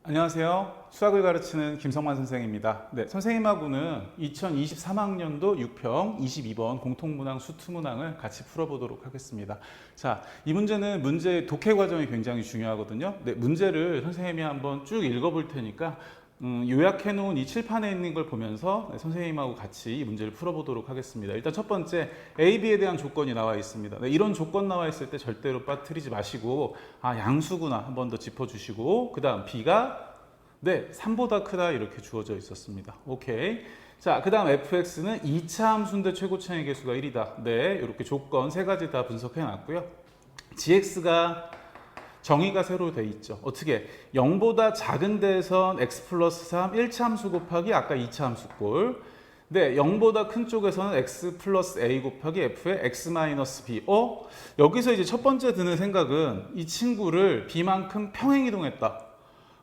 안녕하세요. 수학을 가르치는 김성만 선생입니다. 네, 선생님하고는 2023학년도 6평 22번 공통문항 수투문항을 같이 풀어보도록 하겠습니다. 자, 이 문제는 문제의 독해 과정이 굉장히 중요하거든요. 네, 문제를 선생님이 한번 쭉 읽어볼 테니까 요약해 놓은 이 칠판에 있는 걸 보면서 선생님하고 같이 이 문제를 풀어보도록 하겠습니다. 일단 첫 번째 A, B에 대한 조건이 나와 있습니다. 네, 이런 조건 나와 있을 때 절대로 빠뜨리지 마시고 양수구나 한 번 더 짚어주시고 그 다음 B가 3보다 크다 이렇게 주어져 있었습니다. 오케이. 자, 그 다음 fx는 2차 함수인데 최고차의 개수가 1이다. 네, 이렇게 조건 세 가지 다 분석해 놨고요. gx가 정의가 새로 돼 있죠. 어떻게? 0보다 작은 데에선 x 플러스 3 1차 함수 곱하기 아까 2차 함수 꼴. 네, 0보다 큰 쪽에서는 x 플러스 a 곱하기 f의 x 마이너스 b. 여기서 이제 첫 번째 드는 생각은 이 친구를 b만큼 평행이동했다.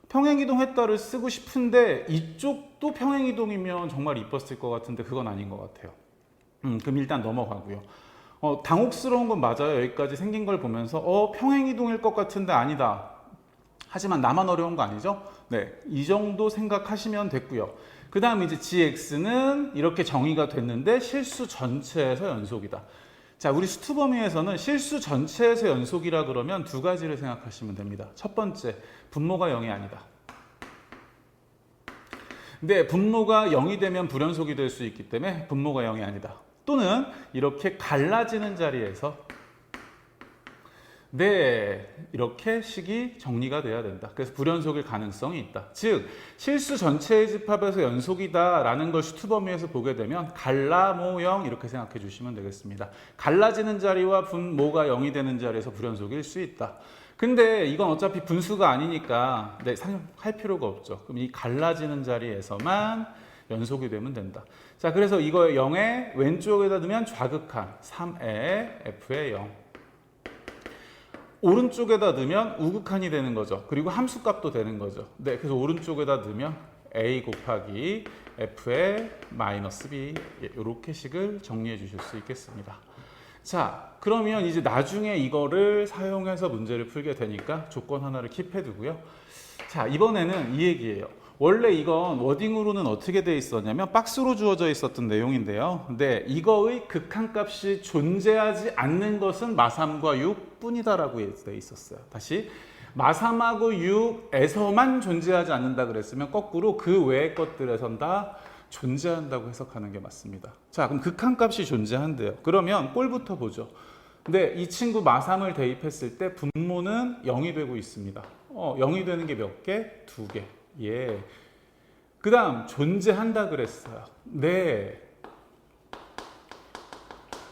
평행이동했다를 쓰고 싶은데 이쪽도 평행이동이면 정말 이뻤을 것 같은데 그건 아닌 것 같아요. 그럼 일단 넘어가고요. 당혹스러운 건 맞아요. 여기까지 생긴 걸 보면서 평행이동일 것 같은데 아니다. 하지만 나만 어려운 거 아니죠? 네, 이 정도 생각하시면 됐고요. 그 다음 이제 gx는 이렇게 정의가 됐는데 실수 전체에서 연속이다. 자, 우리 수투 범위에서는 실수 전체에서 연속이라 그러면 두 가지를 생각하시면 됩니다. 첫 번째, 분모가 0이 아니다. 근데 분모가 0이 되면 불연속이 될 수 있기 때문에 분모가 0이 아니다. 또는 이렇게 갈라지는 자리에서 이렇게 식이 정리가 돼야 된다. 그래서 불연속일 가능성이 있다. 즉 실수 전체의 집합에서 연속이다 라는 걸 수투 범위에서 보게 되면 갈라모0 이렇게 생각해 주시면 되겠습니다. 갈라지는 자리와 분모가 0이 되는 자리에서 불연속일 수 있다. 근데 이건 어차피 분수가 아니니까 사용할 필요가 없죠. 그럼 이 갈라지는 자리에서만 연속이 되면 된다. 자, 그래서 이거 0의 왼쪽에다 두면 좌극한 3의 f의 0. 오른쪽에다 넣으면 우극한이 되는 거죠. 그리고 함수값도 되는 거죠. 네, 그래서 오른쪽에다 넣으면 a 곱하기 f의 마이너스 b 이렇게 식을 정리해 주실 수 있겠습니다. 자, 그러면 이제 나중에 이거를 사용해서 문제를 풀게 되니까 조건 하나를 킵해 두고요. 자, 이번에는 이 얘기예요. 원래 이건 워딩으로는 어떻게 돼 있었냐면 박스로 주어져 있었던 내용인데요. 근데 이거의 극한값이 존재하지 않는 것은 마3과 6뿐이다 라고 돼 있었어요. 다시 마3하고 6에서만 존재하지 않는다 그랬으면 거꾸로 그 외의 것들에선 다 존재한다고 해석하는 게 맞습니다. 자, 그럼 극한값이 존재한대요. 그러면 꼴부터 보죠. 근데 이 친구 마3을 대입했을 때 분모는 0이 되고 있습니다. 0이 되는 게 몇 개? 2개. 예. 그 다음 존재한다 그랬어요. 네.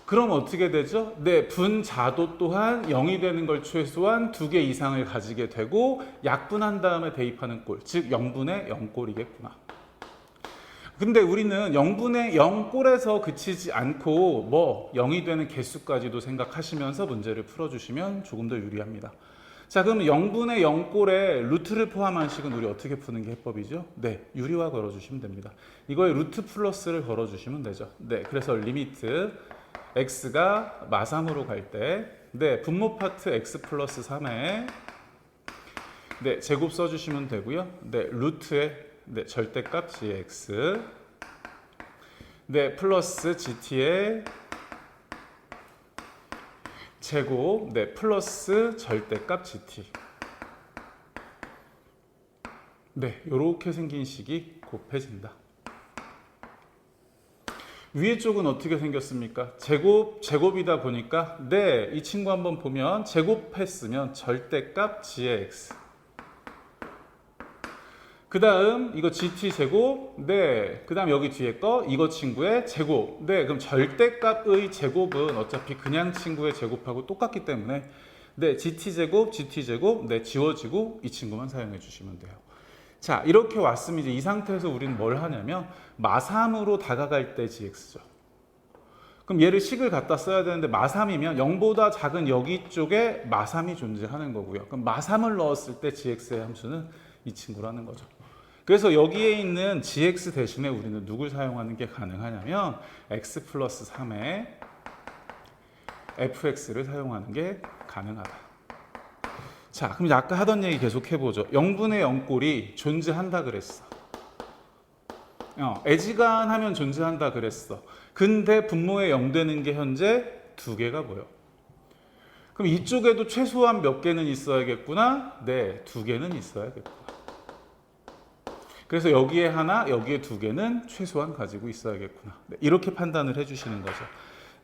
그럼 어떻게 되죠? 네, 분자도 또한 0이 되는 걸 최소한 2개 이상을 가지게 되고 약분한 다음에 대입하는 꼴, 즉 0분의 0꼴이겠구나. 근데 우리는 0분의 0꼴에서 그치지 않고 0이 되는 개수까지도 생각하시면서 문제를 풀어주시면 조금 더 유리합니다. 자, 그럼 0분의 0꼴에 루트를 포함한 식은 우리 어떻게 푸는 게 해법이죠? 네, 유리화 걸어주시면 됩니다. 이거에 루트 플러스를 걸어주시면 되죠. 네, 그래서 리미트 x가 마3으로 갈 때 분모 파트 x 플러스 3에 제곱 써주시면 되고요. 루트에 절대값 gx 플러스 gt의 제곱 플러스 절대값 gt 이렇게 생긴 식이 곱해진다. 위에 쪽은 어떻게 생겼습니까? 제곱이다 보니까 이 친구 한번 보면 제곱했으면 절대값 g의 x 그 다음 이거 gt제곱 그 다음 여기 뒤에 거 이거 친구의 제곱 그럼 절대값의 제곱은 어차피 그냥 친구의 제곱하고 똑같기 때문에 gt제곱 지워지고 이 친구만 사용해 주시면 돼요. 자, 이렇게 왔으면 이제 이 상태에서 우리는 뭘 하냐면 마3으로 다가갈 때 gx죠. 그럼 얘를 식을 갖다 써야 되는데 마3이면 0보다 작은 여기 쪽에 마3이 존재하는 거고요. 그럼 마3을 넣었을 때 gx의 함수는 이 친구라는 거죠. 그래서 여기에 있는 gx 대신에 우리는 누굴 사용하는 게 가능하냐면 x 플러스 3의 fx를 사용하는 게 가능하다. 자, 그럼 이제 아까 하던 얘기 계속 해보죠. 0분의 0꼴이 존재한다 그랬어. 애지간하면 존재한다 그랬어. 근데 분모에 0 되는 게 현재 2개가 보여. 그럼 이쪽에도 최소한 몇 개는 있어야겠구나? 네, 2개는 있어야겠구나. 그래서 여기에 하나, 여기에 2개는 최소한 가지고 있어야겠구나. 네, 이렇게 판단을 해주시는 거죠.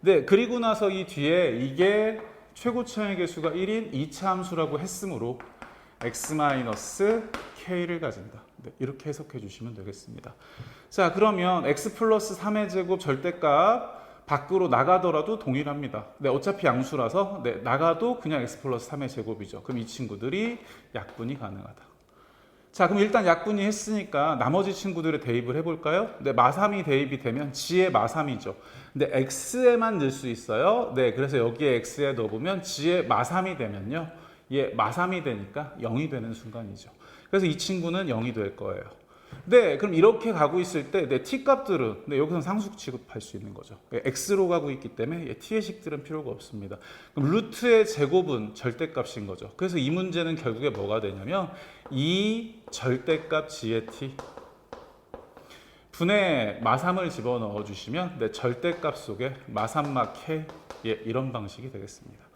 네, 그리고 나서 이 뒤에 이게 최고차의 개수가 1인 2차 함수라고 했으므로 x-k를 가진다. 네, 이렇게 해석해 주시면 되겠습니다. 자, 그러면 x 플러스 3의 제곱 절대값 밖으로 나가더라도 동일합니다. 네, 어차피 양수라서 네, 나가도 그냥 x 플러스 3의 제곱이죠. 그럼 이 친구들이 약분이 가능하다. 자, 그럼 일단 약분이 했으니까 나머지 친구들의 대입을 해볼까요? 네, 마3이 대입이 되면 g의 마3이죠. 근데 x에만 넣을 수 있어요. 네, 그래서 여기에 x에 넣어보면 g의 마3이 되면요. 얘 마3이 되니까 0이 되는 순간이죠. 그래서 이 친구는 0이 될 거예요. 네, 그럼 이렇게 가고 있을 때 네, t 값들은 네, 여기서 상수 취급할 수 있는 거죠. x로 가고 있기 때문에 t의 식들은 필요가 없습니다. 그럼 루트의 제곱은 절대값인 거죠. 그래서 이 문제는 결국에 뭐가 되냐면 이 절대값 g의 t 분의 마3을 집어넣어 주시면 네, 절대값 속에 마3마 k 이런 방식이 되겠습니다.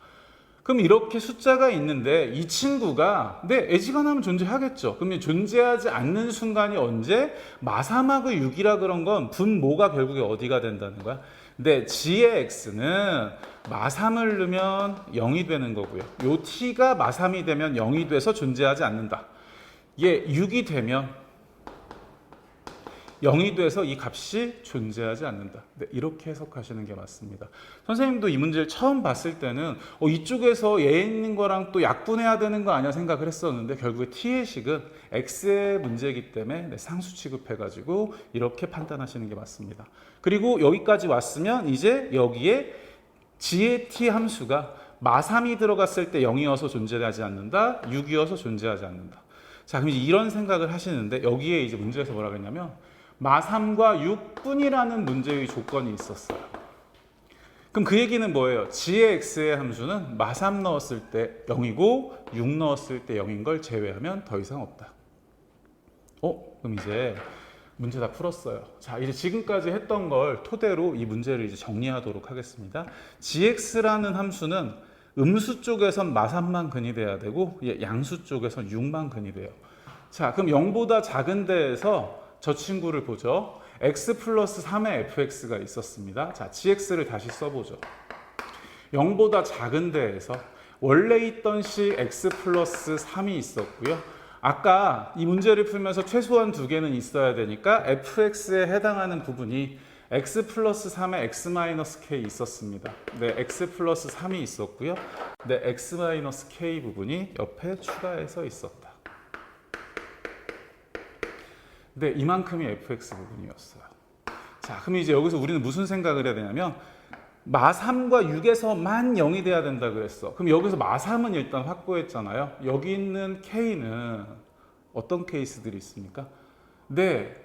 그럼 이렇게 숫자가 있는데 이 친구가 네, 애지간하면 존재하겠죠. 그러면 존재하지 않는 순간이 언제? 마3하고 6이라 그런 건 분모가 결국에 어디가 된다는 거야? 네, g의 x는 마3을 넣으면 0이 되는 거고요. 요 t가 마3이 되면 0이 돼서 존재하지 않는다. 얘 6이 되면 0이 돼서 이 값이 존재하지 않는다. 네, 이렇게 해석하시는 게 맞습니다. 선생님도 이 문제를 처음 봤을 때는 이쪽에서 얘 있는 거랑 또 약분해야 되는 거 아니야 생각을 했었는데 결국에 t의 식은 x의 문제이기 때문에 네, 상수 취급해가지고 이렇게 판단하시는 게 맞습니다. 그리고 여기까지 왔으면 이제 여기에 g의 t 함수가 마3이 들어갔을 때 0이어서 존재하지 않는다, 6이어서 존재하지 않는다. 자, 그럼 이런 생각을 하시는데 여기에 이제 문제에서 뭐라고 했냐면 마3과 6분이라는 문제의 조건이 있었어요. 그럼 그 얘기는 뭐예요? g의 x의 함수는 마3 넣었을 때 0이고 6 넣었을 때 0인 걸 제외하면 더 이상 없다. 그럼 이제 문제 다 풀었어요. 자, 이제 지금까지 했던 걸 토대로 이 문제를 이제 정리하도록 하겠습니다. gx라는 함수는 음수 쪽에선 마3만 근이 돼야 되고 양수 쪽에선 6만 근이 돼요. 자, 그럼 0보다 작은 데에서 저 친구를 보죠. x 플러스 3의 fx가 있었습니다. 자, gx를 다시 써보죠. 0보다 작은 데에서 원래 있던 시 x 플러스 3이 있었고요. 아까 이 문제를 풀면서 최소한 2개는 있어야 되니까 fx에 해당하는 부분이 x 플러스 3의 x 마이너스 k 있었습니다. 네, x 플러스 3이 있었고요. 네, x 마이너스 k 부분이 옆에 추가해서 있었다. 네, 이만큼이 fx 부분이었어요. 자, 그럼 이제 여기서 우리는 무슨 생각을 해야 되냐면 마3과 6에서만 0이 돼야 된다 그랬어. 그럼 여기서 마3은 일단 확보했잖아요. 여기 있는 k는 어떤 케이스들이 있습니까? 네,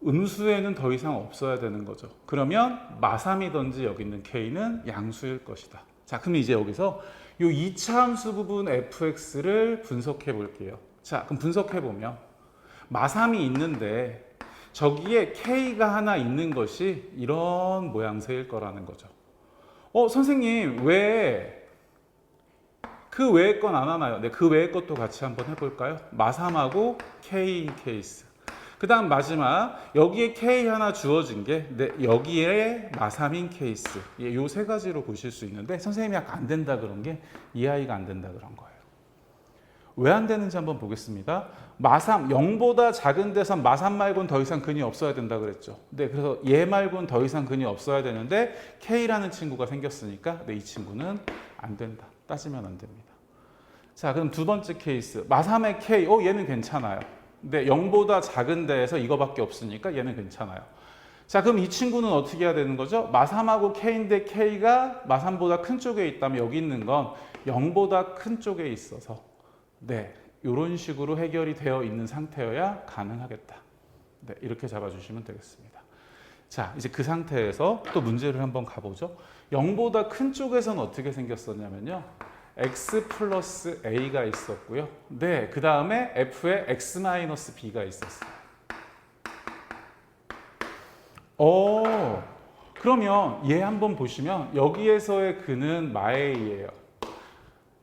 음수에는 더 이상 없어야 되는 거죠. 그러면 마3이든지 여기 있는 k는 양수일 것이다. 자, 그럼 이제 여기서 이 2차 함수 부분 fx를 분석해 볼게요. 자, 그럼 분석해 보면 마3이 있는데 저기에 k가 하나 있는 것이 이런 모양새일 거라는 거죠. 선생님 왜 그 외의 건 안 하나요? 네, 그 외의 것도 같이 한번 해볼까요? 마3하고 k인 케이스. 그 다음 마지막 여기에 k 하나 주어진 게 네, 여기에 마3인 케이스. 요 세 가지로 보실 수 있는데 선생님이 아까 안 된다 그런 게 이 아이가 안 된다 그런 거예요. 왜 안 되는지 한번 보겠습니다. 마3, 0보다 작은 데선 마3 말고는 더 이상 근이 없어야 된다 그랬죠. 네, 그래서 얘 말고는 더 이상 근이 없어야 되는데 K라는 친구가 생겼으니까 네, 이 친구는 안 된다. 따지면 안 됩니다. 자, 그럼 두 번째 케이스. 마3의 K, 얘는 괜찮아요. 근데 0보다 작은 데에서 이거밖에 없으니까 얘는 괜찮아요. 자, 그럼 이 친구는 어떻게 해야 되는 거죠? 마3하고 K인데 K가 마3보다 큰 쪽에 있다면 여기 있는 건 0보다 큰 쪽에 있어서 네, 이런 식으로 해결이 되어 있는 상태여야 가능하겠다. 네, 이렇게 잡아주시면 되겠습니다. 자, 이제 그 상태에서 또 문제를 한번 가보죠. 0보다 큰 쪽에서는 어떻게 생겼었냐면요. x 플러스 a가 있었고요. 네, 그 다음에 f에 x 마이너스 b가 있었어요. 그러면 얘 한번 보시면 여기에서의 근은 마A예요.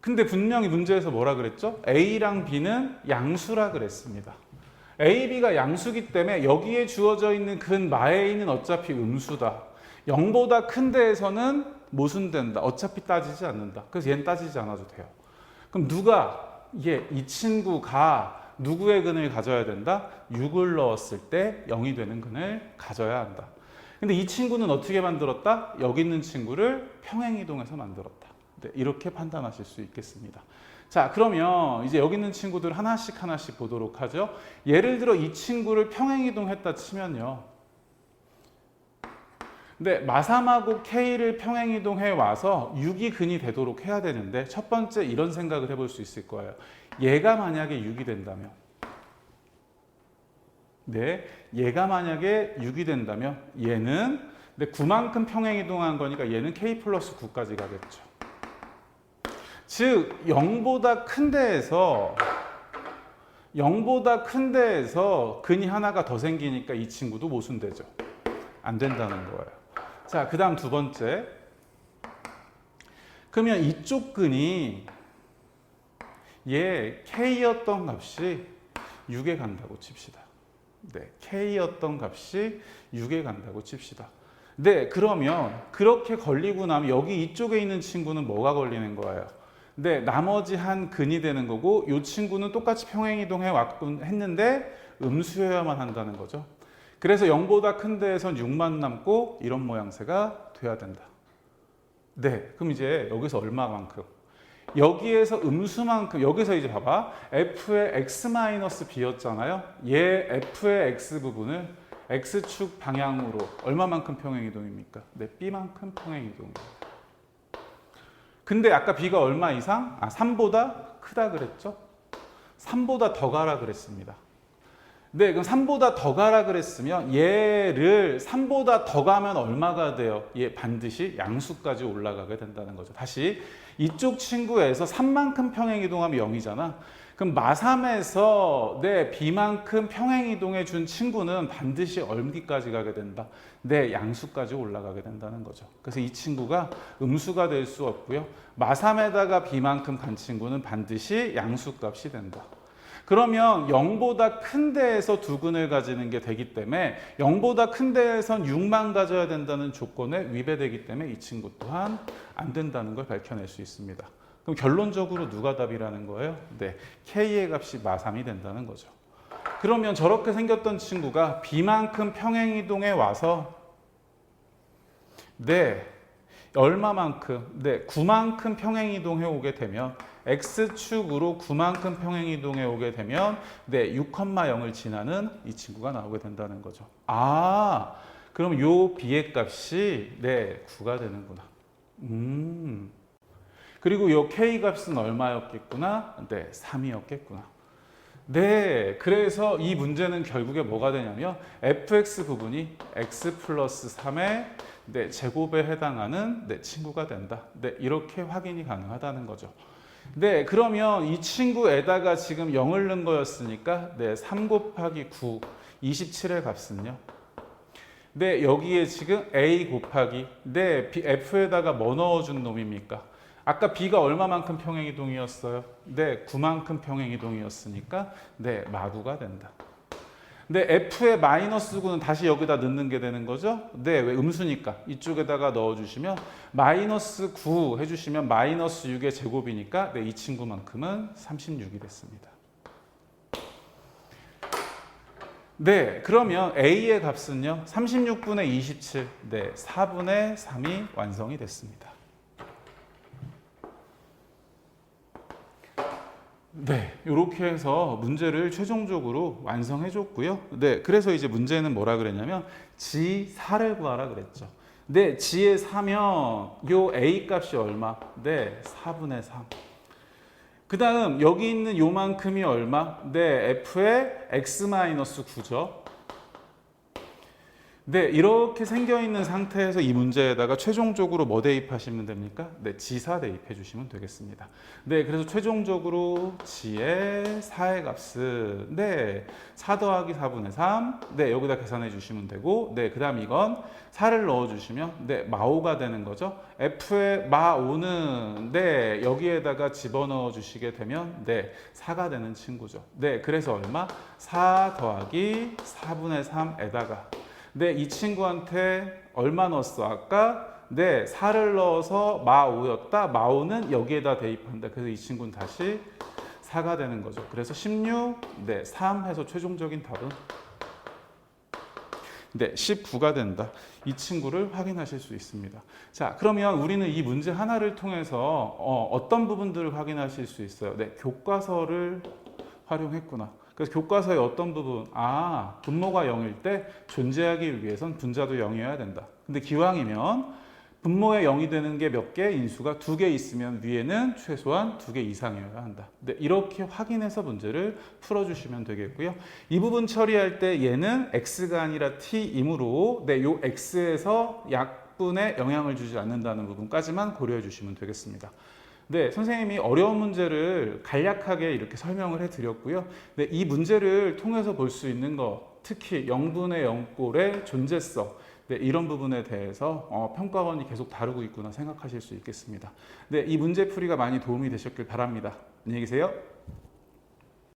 근데 분명히 문제에서 뭐라 그랬죠? A랑 B는 양수라 그랬습니다. A, B가 양수기 때문에 여기에 주어져 있는 근 마A는 어차피 음수다. 0보다 큰 데에서는 모순된다. 어차피 따지지 않는다. 그래서 얘는 따지지 않아도 돼요. 그럼 이 친구가 누구의 근을 가져야 된다? 6을 넣었을 때 0이 되는 근을 가져야 한다. 근데 이 친구는 어떻게 만들었다? 여기 있는 친구를 평행이동해서 만들었다. 네, 이렇게 판단하실 수 있겠습니다. 자, 그러면 이제 여기 있는 친구들 하나씩 보도록 하죠. 예를 들어 이 친구를 평행이동했다 치면요. 근데 마3하고 K를 평행이동해 와서 6이 근이 되도록 해야 되는데 첫 번째 이런 생각을 해볼 수 있을 거예요. 얘가 만약에 6이 된다면 얘가 만약에 6이 된다면 얘는 9만큼 평행이동한 거니까 얘는 K 플러스 9까지 가겠죠. 즉 0보다 큰 데에서 근이 하나가 더 생기니까 이 친구도 모순되죠. 안 된다는 거예요. 자, 그 다음 두 번째. 그러면 이쪽 근이 얘 K였던 값이 6에 간다고 칩시다. 네, K였던 값이 6에 간다고 칩시다. 네, 그러면 그렇게 걸리고 나면 여기 이쪽에 있는 친구는 뭐가 걸리는 거예요? 네, 나머지 한 근이 되는 거고 이 친구는 똑같이 평행이동해 왔군 했는데 음수여야만 한다는 거죠. 그래서 0보다 큰 데에선 6만 남고 이런 모양새가 돼야 된다. 네, 그럼 이제 여기서 얼마만큼? 여기에서 음수만큼, 여기서 이제 봐봐. f의 x-b였잖아요. 얘 f의 x 부분을 x축 방향으로 얼마만큼 평행이동입니까? 네, b만큼 평행이동입니다. 근데 아까 b가 얼마 이상? 3보다 크다 그랬죠? 3보다 더 가라 그랬습니다. 네, 그럼 3보다 더 가라 그랬으면 얘를 3보다 더 가면 얼마가 돼요? 얘 반드시 양수까지 올라가게 된다는 거죠. 다시 이쪽 친구에서 3만큼 평행이동하면 0이잖아. 그럼 마3에서 b만큼 평행이동해 준 친구는 반드시 어디까지 가게 된다? 양수까지 올라가게 된다는 거죠. 그래서 이 친구가 음수가 될 수 없고요. 마3에다가 b만큼 간 친구는 반드시 양수값이 된다. 그러면 0보다 큰 데에서 두 근을 가지는 게 되기 때문에 0보다 큰 데에선 6만 가져야 된다는 조건에 위배되기 때문에 이 친구 또한 안 된다는 걸 밝혀낼 수 있습니다. 그럼 결론적으로 누가 답이라는 거예요? 네, K의 값이 마3이 된다는 거죠. 그러면 저렇게 생겼던 친구가 B만큼 평행이동해 와서 얼마만큼? 9만큼 평행이동해 오게 되면 X축으로 9만큼 평행이동해 오게 되면 6,0을 지나는 이 친구가 나오게 된다는 거죠. 그럼 요 B의 값이 9가 되는구나. 그리고 요 K 값은 얼마였겠구나? 3이었겠구나. 그래서 이 문제는 결국에 뭐가 되냐면 fx 부분이 x 플러스 3의 제곱에 해당하는 친구가 된다. 이렇게 확인이 가능하다는 거죠. 그러면 이 친구에다가 지금 0을 넣은 거였으니까 3 곱하기 9, 27의 값은요. 여기에 지금 a 곱하기 f에다가 뭐 넣어준 놈입니까? 아까 b가 얼마만큼 평행이동이었어요? 9만큼 평행이동이었으니까 마구가 된다. f의 마이너스 9는 다시 여기다 넣는 게 되는 거죠? 왜 음수니까 이쪽에다가 넣어주시면 마이너스 9 해주시면 마이너스 6의 제곱이니까 이 친구만큼은 36이 됐습니다. 그러면 a의 값은요 36분의 27, 4분의 3이 완성이 됐습니다. 이렇게 해서 문제를 최종적으로 완성해 줬고요. 그래서 이제 문제는 뭐라 그랬냐면 G4를 구하라 그랬죠. G의 4면 요 A 값이 얼마? 4분의 3. 그 다음 여기 있는 요만큼이 얼마? F의 X-9죠. 네, 이렇게 생겨 있는 상태에서 이 문제에다가 최종적으로 뭐 대입하시면 됩니까? 네, 지사 대입해 주시면 되겠습니다. 네, 그래서 최종적으로 지의 4의 값은 네, 4 더하기 4분의 3. 네, 여기다 계산해 주시면 되고, 네, 그 다음 이건 4를 넣어 주시면 네, 마5가 되는 거죠. f의 마5는 네, 여기에다가 집어넣어 주시게 되면 네, 4가 되는 친구죠. 네, 그래서 얼마? 4 더하기 4분의 3에다가 네, 이 친구한테 얼마 넣었어? 아까 네, 4를 넣어서 마5였다. 마5는 여기에다 대입한다. 그래서 이 친구는 다시 4가 되는 거죠. 그래서 16, 네, 3 해서 최종적인 답은 네, 19가 된다. 이 친구를 확인하실 수 있습니다. 자, 그러면 우리는 이 문제 하나를 통해서 어떤 부분들을 확인하실 수 있어요? 네, 교과서를 활용했구나. 그래서 교과서의 어떤 부분, 분모가 0일 때 존재하기 위해선 분자도 0이어야 된다. 근데 기왕이면 분모에 0이 되는 게 몇 개? 인수가 2개 있으면 위에는 최소한 2개 이상이어야 한다. 네, 이렇게 확인해서 문제를 풀어주시면 되겠고요. 이 부분 처리할 때 얘는 x가 아니라 t이므로 네, 요 x에서 약분에 영향을 주지 않는다는 부분까지만 고려해 주시면 되겠습니다. 네, 선생님이 어려운 문제를 간략하게 이렇게 설명을 해드렸고요. 네, 이 문제를 통해서 볼 수 있는 것, 특히 0분의 0꼴의 존재성, 네, 이런 부분에 대해서 평가원이 계속 다루고 있구나 생각하실 수 있겠습니다. 네, 이 문제 풀이가 많이 도움이 되셨길 바랍니다. 안녕히 계세요.